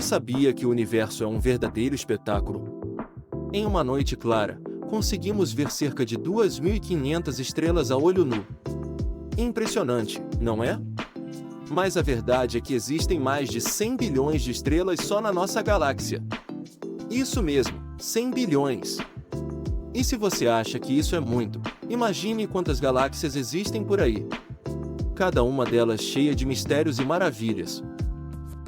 sabia que o universo é um verdadeiro espetáculo? Em uma noite clara, conseguimos ver cerca de 2.500 estrelas a olho nu. Impressionante, não é? Mas a verdade é que existem mais de 100 bilhões de estrelas só na nossa galáxia. Isso mesmo, 100 bilhões. E se você acha que isso é muito, imagine quantas galáxias existem por aí. Cada uma delas cheia de mistérios e maravilhas.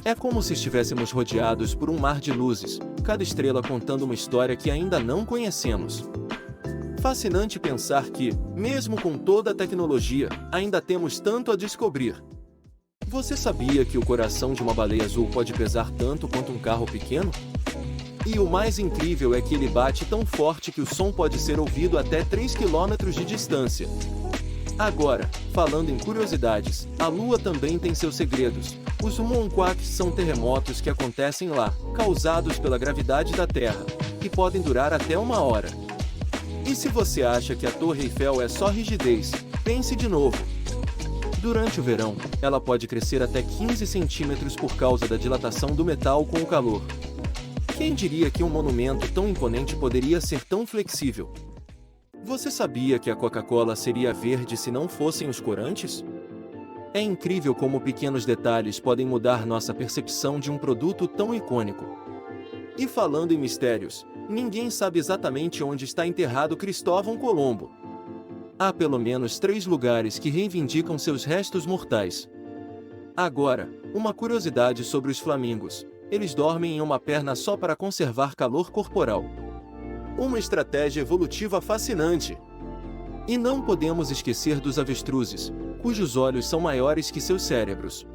É como se estivéssemos rodeados por um mar de luzes, cada estrela contando uma história que ainda não conhecemos. Fascinante pensar que, mesmo com toda a tecnologia, ainda temos tanto a descobrir. Você sabia que o coração de uma baleia azul pode pesar tanto quanto um carro pequeno? E o mais incrível é que ele bate tão forte que o som pode ser ouvido até 3 km de distância. Agora, falando em curiosidades, a Lua também tem seus segredos. Os muonquaks são terremotos que acontecem lá, causados pela gravidade da Terra, e podem durar até 1 hora. E se você acha que a Torre Eiffel é só rigidez, pense de novo. Durante o verão, ela pode crescer até 15 centímetros por causa da dilatação do metal com o calor. Quem diria que um monumento tão imponente poderia ser tão flexível? Você sabia que a Coca-Cola seria verde se não fossem os corantes? É incrível como pequenos detalhes podem mudar nossa percepção de um produto tão icônico. E falando em mistérios, ninguém sabe exatamente onde está enterrado Cristóvão Colombo. Há pelo menos 3 lugares que reivindicam seus restos mortais. Agora, uma curiosidade sobre os flamingos. Eles dormem em uma perna só para conservar calor corporal. Uma estratégia evolutiva fascinante. E não podemos esquecer dos avestruzes, cujos olhos são maiores que seus cérebros.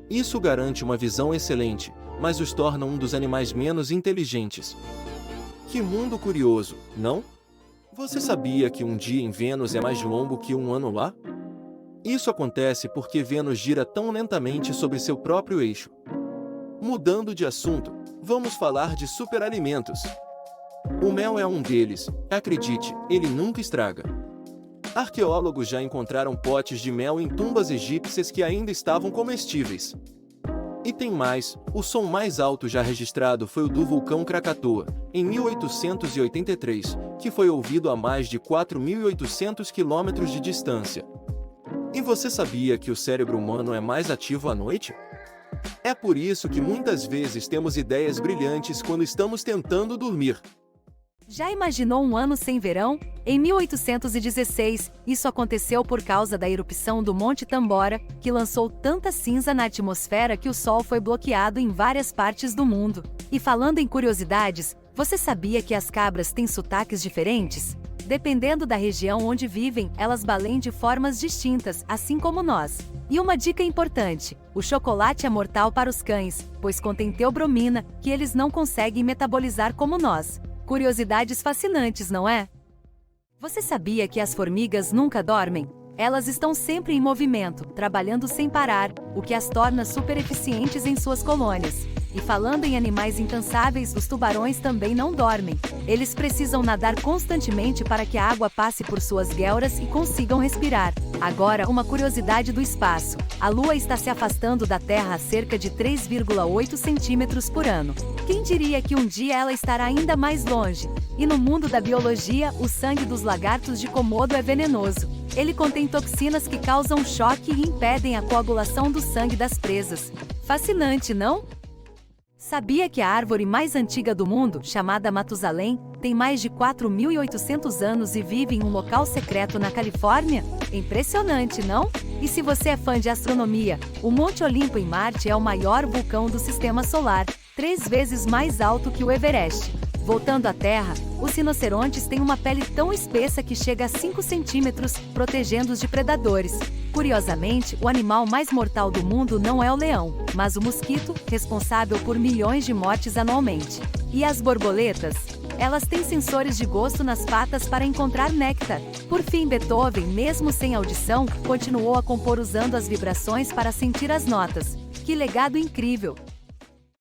Isso garante uma visão excelente, mas os torna um dos animais menos inteligentes. Que mundo curioso, não? Você sabia que um dia em Vênus é mais longo que um ano lá? Isso acontece porque Vênus gira tão lentamente sobre seu próprio eixo. Mudando de assunto, vamos falar de superalimentos. O mel é um deles, acredite, ele nunca estraga. Arqueólogos já encontraram potes de mel em tumbas egípcias que ainda estavam comestíveis. E tem mais, o som mais alto já registrado foi o do vulcão Krakatoa, em 1883, que foi ouvido a mais de 4.800 km de distância. E você sabia que o cérebro humano é mais ativo à noite? É por isso que muitas vezes temos ideias brilhantes quando estamos tentando dormir. Já imaginou um ano sem verão? Em 1816, isso aconteceu por causa da erupção do Monte Tambora, que lançou tanta cinza na atmosfera que o Sol foi bloqueado em várias partes do mundo. E falando em curiosidades, você sabia que as cabras têm sotaques diferentes? Dependendo da região onde vivem, elas balem de formas distintas, assim como nós. E uma dica importante: o chocolate é mortal para os cães, pois contém teobromina, que eles não conseguem metabolizar como nós. Curiosidades fascinantes, não é? Você sabia que as formigas nunca dormem? Elas estão sempre em movimento, trabalhando sem parar, o que as torna super eficientes em suas colônias. E falando em animais incansáveis, os tubarões também não dormem. Eles precisam nadar constantemente para que a água passe por suas guelras e consigam respirar. Agora, uma curiosidade do espaço. A Lua está se afastando da Terra a cerca de 3,8 centímetros por ano. Quem diria que um dia ela estará ainda mais longe? E no mundo da biologia, o sangue dos lagartos de Komodo é venenoso. Ele contém toxinas que causam choque e impedem a coagulação do sangue das presas. Fascinante, não? Sabia que a árvore mais antiga do mundo, chamada Matusalém, tem mais de 4.800 anos e vive em um local secreto na Califórnia? Impressionante, não? E se você é fã de astronomia, o Monte Olimpo em Marte é o maior vulcão do Sistema Solar, 3 vezes mais alto que o Everest. Voltando à Terra, os rinocerontes têm uma pele tão espessa que chega a 5 centímetros, protegendo-os de predadores. Curiosamente, o animal mais mortal do mundo não é o leão, mas o mosquito, responsável por milhões de mortes anualmente. E as borboletas? Elas têm sensores de gosto nas patas para encontrar néctar. Por fim, Beethoven, mesmo sem audição, continuou a compor usando as vibrações para sentir as notas. Que legado incrível!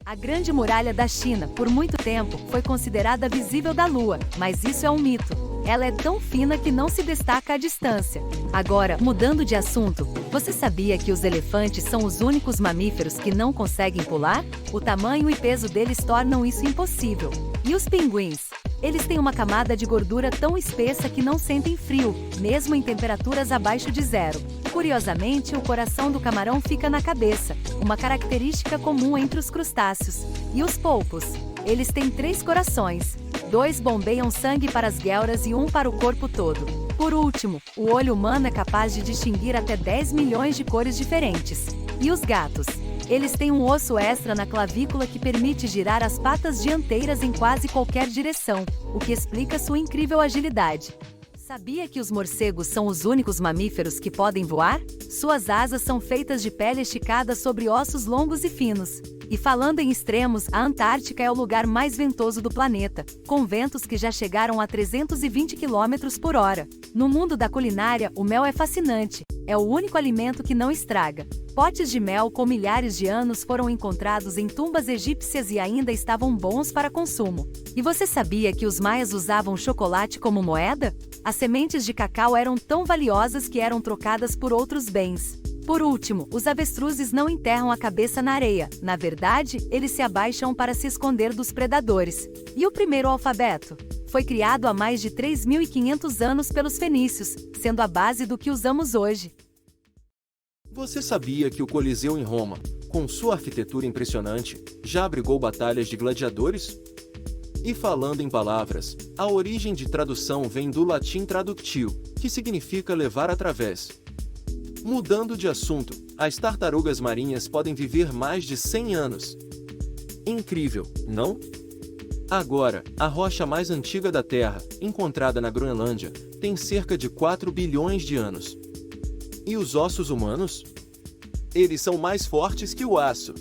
A Grande Muralha da China, por muito tempo, foi considerada visível da Lua, mas isso é um mito. Ela é tão fina que não se destaca à distância. Agora, mudando de assunto, você sabia que os elefantes são os únicos mamíferos que não conseguem pular? O tamanho e peso deles tornam isso impossível. E os pinguins? Eles têm uma camada de gordura tão espessa que não sentem frio, mesmo em temperaturas abaixo de zero. Curiosamente, o coração do camarão fica na cabeça, uma característica comum entre os crustáceos. E os polpos? Eles têm 3 corações. 2 bombeiam sangue para as guelras e 1 para o corpo todo. Por último, o olho humano é capaz de distinguir até 10 milhões de cores diferentes. E os gatos? Eles têm um osso extra na clavícula que permite girar as patas dianteiras em quase qualquer direção, o que explica sua incrível agilidade. Sabia que os morcegos são os únicos mamíferos que podem voar? Suas asas são feitas de pele esticada sobre ossos longos e finos. E falando em extremos, a Antártica é o lugar mais ventoso do planeta, com ventos que já chegaram a 320 km por hora. No mundo da culinária, o mel é fascinante. É o único alimento que não estraga. Potes de mel com milhares de anos foram encontrados em tumbas egípcias e ainda estavam bons para consumo. E você sabia que os maias usavam chocolate como moeda? As sementes de cacau eram tão valiosas que eram trocadas por outros bens. Por último, os avestruzes não enterram a cabeça na areia. Na verdade, eles se abaixam para se esconder dos predadores. E o primeiro alfabeto? Foi criado há mais de 3.500 anos pelos fenícios, sendo a base do que usamos hoje. Você sabia que o Coliseu em Roma, com sua arquitetura impressionante, já abrigou batalhas de gladiadores? E falando em palavras, a origem de tradução vem do latim traductio, que significa levar através. Mudando de assunto, as tartarugas marinhas podem viver mais de 100 anos. Incrível, não? Agora, a rocha mais antiga da Terra, encontrada na Groenlândia, tem cerca de 4 bilhões de anos. E os ossos humanos? Eles são mais fortes que o aço.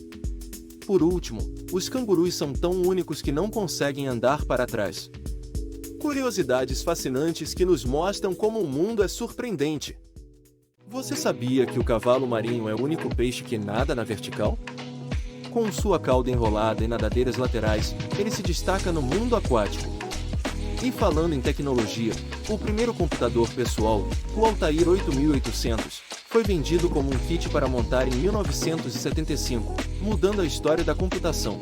Por último, os cangurus são tão únicos que não conseguem andar para trás. Curiosidades fascinantes que nos mostram como o mundo é surpreendente. Você sabia que o cavalo marinho é o único peixe que nada na vertical? Com sua cauda enrolada e nadadeiras laterais, ele se destaca no mundo aquático. E falando em tecnologia, o primeiro computador pessoal, o Altair 8800, foi vendido como um kit para montar em 1975, mudando a história da computação.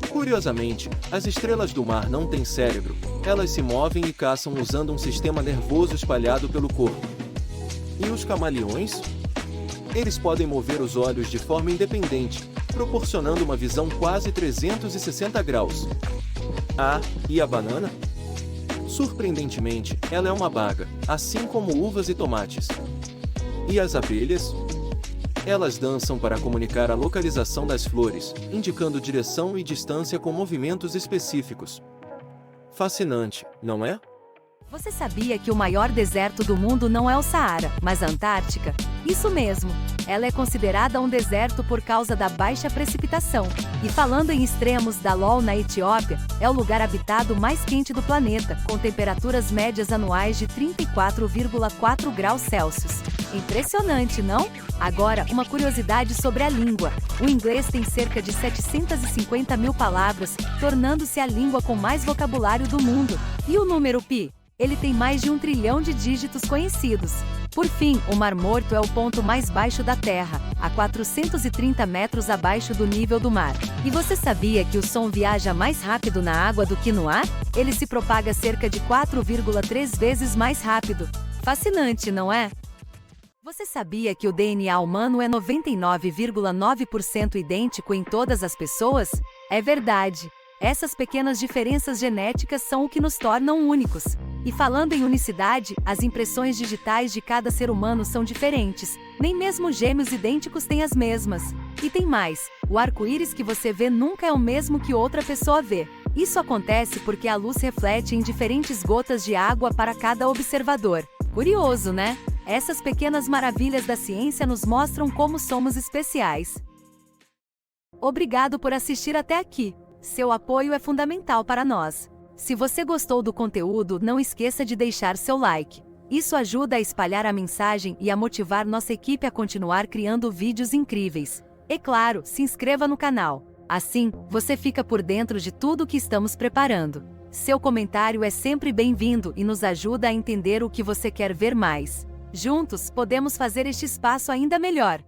Curiosamente, as estrelas do mar não têm cérebro, elas se movem e caçam usando um sistema nervoso espalhado pelo corpo. E os camaleões? Eles podem mover os olhos de forma independente, proporcionando uma visão quase 360 graus. Ah, e a banana? Surpreendentemente, ela é uma baga, assim como uvas e tomates. E as abelhas? Elas dançam para comunicar a localização das flores, indicando direção e distância com movimentos específicos. Fascinante, não é? Você sabia que o maior deserto do mundo não é o Saara, mas a Antártica? Isso mesmo! Ela é considerada um deserto por causa da baixa precipitação. E falando em extremos, Dalol, na Etiópia, é o lugar habitado mais quente do planeta, com temperaturas médias anuais de 34,4 graus Celsius. Impressionante, não? Agora, uma curiosidade sobre a língua. O inglês tem cerca de 750 mil palavras, tornando-se a língua com mais vocabulário do mundo. E o número pi? Ele tem mais de 1 trilhão de dígitos conhecidos. Por fim, o Mar Morto é o ponto mais baixo da Terra, a 430 metros abaixo do nível do mar. E você sabia que o som viaja mais rápido na água do que no ar? Ele se propaga cerca de 4,3 vezes mais rápido. Fascinante, não é? Você sabia que o DNA humano é 99,9% idêntico em todas as pessoas? É verdade. Essas pequenas diferenças genéticas são o que nos tornam únicos. E falando em unicidade, as impressões digitais de cada ser humano são diferentes. Nem mesmo gêmeos idênticos têm as mesmas. E tem mais, o arco-íris que você vê nunca é o mesmo que outra pessoa vê. Isso acontece porque a luz reflete em diferentes gotas de água para cada observador. Curioso, né? Essas pequenas maravilhas da ciência nos mostram como somos especiais. Obrigado por assistir até aqui. Seu apoio é fundamental para nós. Se você gostou do conteúdo, não esqueça de deixar seu like. Isso ajuda a espalhar a mensagem e a motivar nossa equipe a continuar criando vídeos incríveis. E claro, se inscreva no canal. Assim, você fica por dentro de tudo o que estamos preparando. Seu comentário é sempre bem-vindo e nos ajuda a entender o que você quer ver mais. Juntos, podemos fazer este espaço ainda melhor.